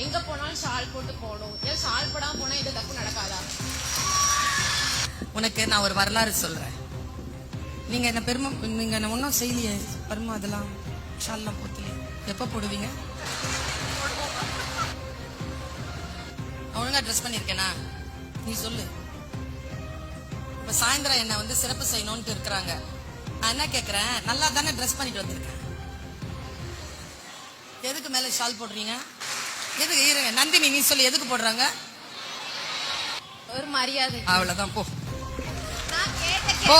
எங்க போனாலும் ஷால் போட்டு போகணும். ஏன் ஷால் போடாம போனா இது தப்பு நடக்காதா? உனக்கு நான் ஒரு வரலாறு சொல்றேன். நீங்க என்ன பெருமை, நீங்க என்ன ஒன்னும் செய்யலையே பெருமை, அதெல்லாம் ஷால்லாம் போத்தலையே. எப்ப போடுவீங்க? ஒழுங்கா ட்ரெஸ் பண்ணிருக்கேனா? நீ சொல்லு. இப்ப சாயந்தரம் என்ன வந்து சிறப்பு செய்யணும்னு இருக்கிறாங்க. நான் என்ன கேக்குறேன், நல்லா தானே ட்ரெஸ் பண்ணிட்டு வந்திருக்கேன். எதுக்கு மேல ஷால் போடுறீங்க? எதுக்கு? இருங்க நந்தினி, நீ சொல்லு, எதுக்கு போடுறாங்க? ஒரு மரியாதை. அவ்வளவுதான், போ போ.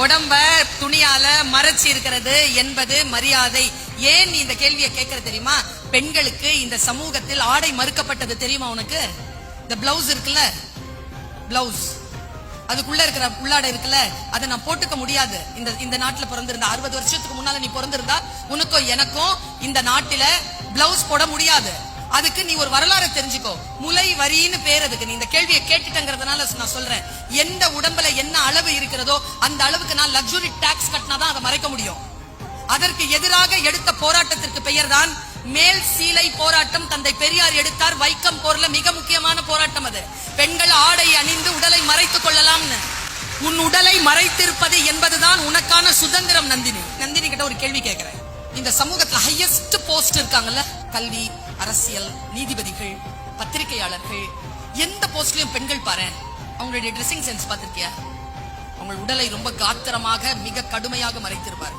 உடம்ப துணியால மறைச்சி இருக்கிறது என்பது மரியாதை. ஏன் நீ இந்த கேள்வியை கேட்கற தெரியுமா? பெண்களுக்கு இந்த சமூகத்தில் ஆடை மறுக்கப்பட்டது தெரியுமா உனக்கு? இந்த பிளவுஸ் இருக்குல்ல, பிளவுஸ், அதுக்குள்ள இருக்கிற உள்ளாடை இருக்குல்ல, அதை நான் போட்டுக்க முடியாது. இந்த நாட்டுல பிறந்திருந்தா 60 வருஷத்துக்கு முன்னால நீ பிறந்திருந்தா உனக்கும் எனக்கும் இந்த நாட்டில பிளவுஸ் போட முடியாது. அதுக்கு நீ ஒரு வரலாறு தெரிஞ்சுக்கோ. முலை வரின்னு பேர் அதுக்கு. நீ இந்த கேள்வியை கேட்டுட்டங்கிறதுனால நான் சொல்றேன், எந்த உடம்புல என்ன அளவு இருக்கிறதோ அந்த அளவுக்கு நான் லக்ஸுரி டாக்ஸ் கட்டினாதான் அதை மறைக்க முடியும். அதற்கு எதிராக எடுத்த போராட்டத்திற்கு பெயர் தான் மேல் சீலை போராட்டம். தந்தை பெரியார் எடுத்தார். வைக்கம் போர்ல மிக முக்கியமான போராட்டம் அது. பெண்கள் ஆடை அணிந்து உடலை மறைத்துக் கொள்ளலாம்னு. உன் உடலை மறைத்திருப்பது என்பதுதான் உனக்கான சுதந்திரம். நந்தினி கிட்ட ஒரு கேள்வி கேட்கிறேன். இந்த சமூகத்துல ஹையஸ்ட் போஸ்ட் இருக்காங்கல்ல, கல்வி, அரசியல், நீதிபதிகள், பத்திரிகையாளர்கள், எந்த போஸ்ட்லயும் பெண்கள் பாரு, அவங்களுடைய ட்ரெஸ்ஸிங் சென்ஸ் பார்த்திருக்கியா? அவங்க உடலை ரொம்ப காத்திரமாக மிக கடுமையாக மறைத்திருப்பார்.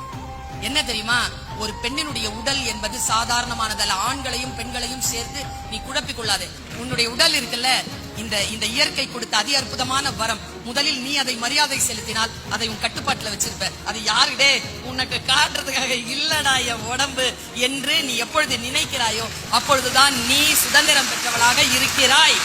என்ன தெரியுமா? ஒரு பெண்ணினுடைய உடல் என்பது சாதாரணமானதல்ல. ஆண்களையும் பெண்களையும் சேர்த்து நீ குழப்பிக் கொள்ளாதே. உன்னுடைய உடல் இருக்குல்ல, இந்த இயற்கை கொடுத்த அதி அற்புதமான வரம். முதலில் நீ அதை மரியாதை செலுத்தினால் அதை உன் கட்டுப்பாட்டுல வச்சிருப்ப. அது யாருடே உனக்கு காட்டுறதுக்காக இல்லடா என் உடம்பு என்று நீ எப்பொழுது நினைக்கிறாயோ அப்பொழுதுதான் நீ சுதந்திரம் பெற்றவளாக இருக்கிறாய்.